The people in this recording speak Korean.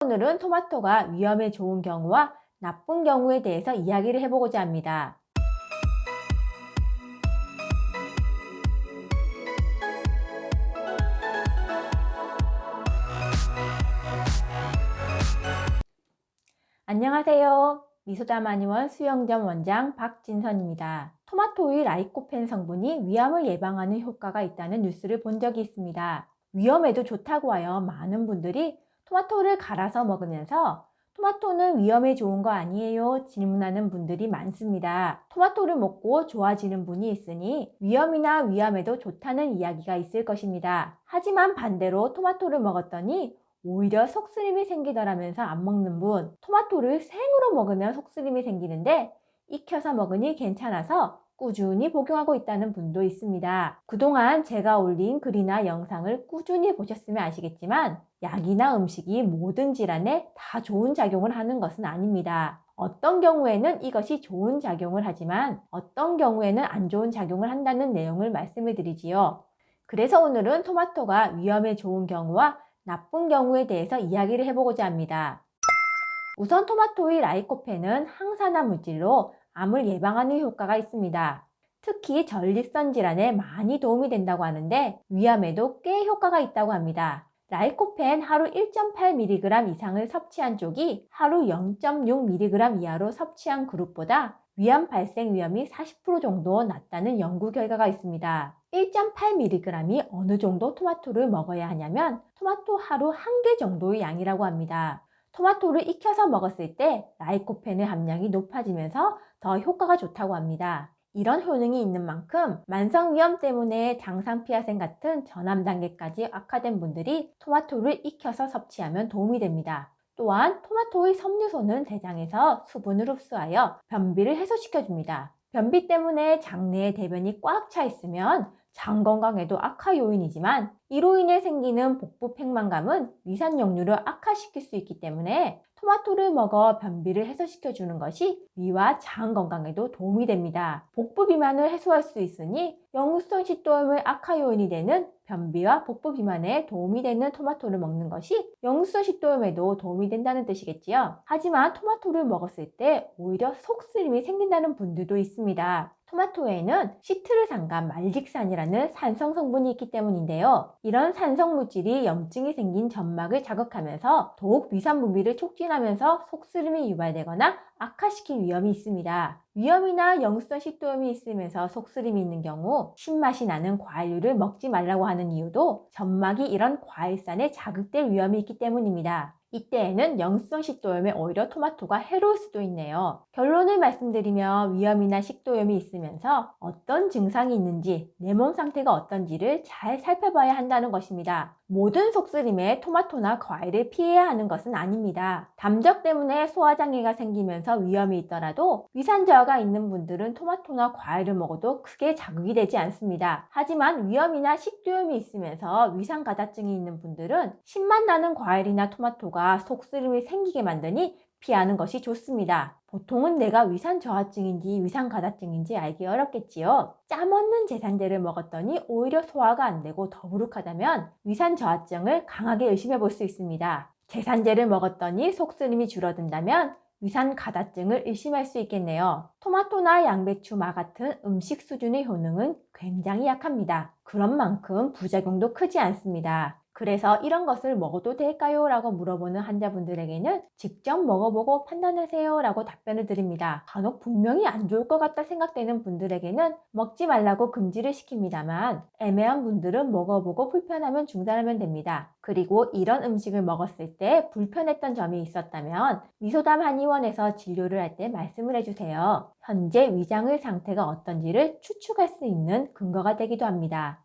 오늘은 토마토가 위험에 좋은 경우와 나쁜 경우에 대해서 이야기를 해보고자 합니다. 안녕하세요. 미소다마니원 수영점 원장 박진선입니다. 토마토의 라이코펜 성분이 위암을 예방하는 효과가 있다는 뉴스를 본 적이 있습니다. 위험에도 좋다고 하여 많은 분들이 토마토를 갈아서 먹으면서 토마토는 위험에 좋은 거 아니에요? 질문하는 분들이 많습니다. 토마토를 먹고 좋아지는 분이 있으니 위험이나 위암에도 좋다는 이야기가 있을 것입니다. 하지만 반대로 토마토를 먹었더니 오히려 속쓰림이 생기더라면서 안 먹는 분, 토마토를 생으로 먹으면 속쓰림이 생기는데 익혀서 먹으니 괜찮아서 꾸준히 복용하고 있다는 분도 있습니다. 그동안 제가 올린 글이나 영상을 꾸준히 보셨으면 아시겠지만 약이나 음식이 모든 질환에 다 좋은 작용을 하는 것은 아닙니다. 어떤 경우에는 이것이 좋은 작용을 하지만 어떤 경우에는 안 좋은 작용을 한다는 내용을 말씀을 드리지요. 그래서 오늘은 토마토가 위험에 좋은 경우와 나쁜 경우에 대해서 이야기를 해보고자 합니다. 우선 토마토의 라이코펜은 항산화 물질로 암을 예방하는 효과가 있습니다. 특히 전립선 질환에 많이 도움이 된다고 하는데 위암에도 꽤 효과가 있다고 합니다. 라이코펜 하루 1.8mg 이상을 섭취한 쪽이 하루 0.6mg 이하로 섭취한 그룹보다 위암 발생 위험이 40% 정도 낮다는 연구 결과가 있습니다. 1.8mg이 어느 정도 토마토를 먹어야 하냐면 토마토 하루 1개 정도의 양이라고 합니다. 토마토를 익혀서 먹었을 때 라이코펜의 함량이 높아지면서 더 효과가 좋다고 합니다. 이런 효능이 있는 만큼 만성위험 때문에 당상피하생 같은 전암 단계까지 악화된 분들이 토마토를 익혀서 섭취하면 도움이 됩니다. 또한 토마토의 섬유소는 대장에서 수분을 흡수하여 변비를 해소시켜줍니다. 변비 때문에 장내에 대변이 꽉 차 있으면 장 건강에도 악화 요인이지만 이로 인해 생기는 복부 팽만감은 위산 역류를 악화시킬 수 있기 때문에 토마토를 먹어 변비를 해소시켜주는 것이 위와 장 건강에도 도움이 됩니다. 복부 비만을 해소할 수 있으니 역류성 식도염의 악화 요인이 되는 변비와 복부 비만에 도움이 되는 토마토를 먹는 것이 역류성 식도염에도 도움이 된다는 뜻이겠지요. 하지만 토마토를 먹었을 때 오히려 속쓰림이 생긴다는 분들도 있습니다. 토마토에는 시트르산과 말직산이라는 산성 성분이 있기 때문인데요. 이런 산성 물질이 염증이 생긴 점막을 자극하면서 더욱 위산 분비를 촉진하면서 속쓰림이 유발되거나 악화시킬 위험이 있습니다. 위염이나 역류성 식도염이 있으면서 속쓰림이 있는 경우 신맛이 나는 과일류를 먹지 말라고 하는 이유도 점막이 이런 과일산에 자극될 위험이 있기 때문입니다. 이때에는 역류성 식도염에 오히려 토마토가 해로울 수도 있네요. 결론을 말씀드리면 위염이나 식도염이 있으면서 어떤 증상이 있는지 내 몸 상태가 어떤지를 잘 살펴봐야 한다는 것입니다. 모든 속쓰림에 토마토나 과일을 피해야 하는 것은 아닙니다. 담적 때문에 소화장애가 생기면서 위험이 있더라도 위산 저하가 있는 분들은 토마토나 과일을 먹어도 크게 자극이 되지 않습니다. 하지만 위염이나 식도염이 있으면서 위산 가다증이 있는 분들은 신맛 나는 과일이나 토마토가 속쓰림이 생기게 만드니 피하는 것이 좋습니다. 보통은 내가 위산 저하증인지 위산 가다증인지 알기 어렵겠지요. 짬 없는 제산제를 먹었더니 오히려 소화가 안 되고 더부룩하다면 위산 저하증을 강하게 의심해 볼 수 있습니다. 제산제를 먹었더니 속쓰림이 줄어든다면 위산 가다증을 의심할 수 있겠네요. 토마토나 양배추, 마 같은 음식 수준의 효능은 굉장히 약합니다. 그런 만큼 부작용도 크지 않습니다. 그래서 이런 것을 먹어도 될까요? 라고 물어보는 환자분들에게는 직접 먹어보고 판단하세요 라고 답변을 드립니다. 간혹 분명히 안 좋을 것 같다 생각되는 분들에게는 먹지 말라고 금지를 시킵니다만 애매한 분들은 먹어보고 불편하면 중단하면 됩니다. 그리고 이런 음식을 먹었을 때 불편했던 점이 있었다면 미소담 한의원에서 진료를 할 때 말씀을 해주세요. 현재 위장의 상태가 어떤지를 추측할 수 있는 근거가 되기도 합니다.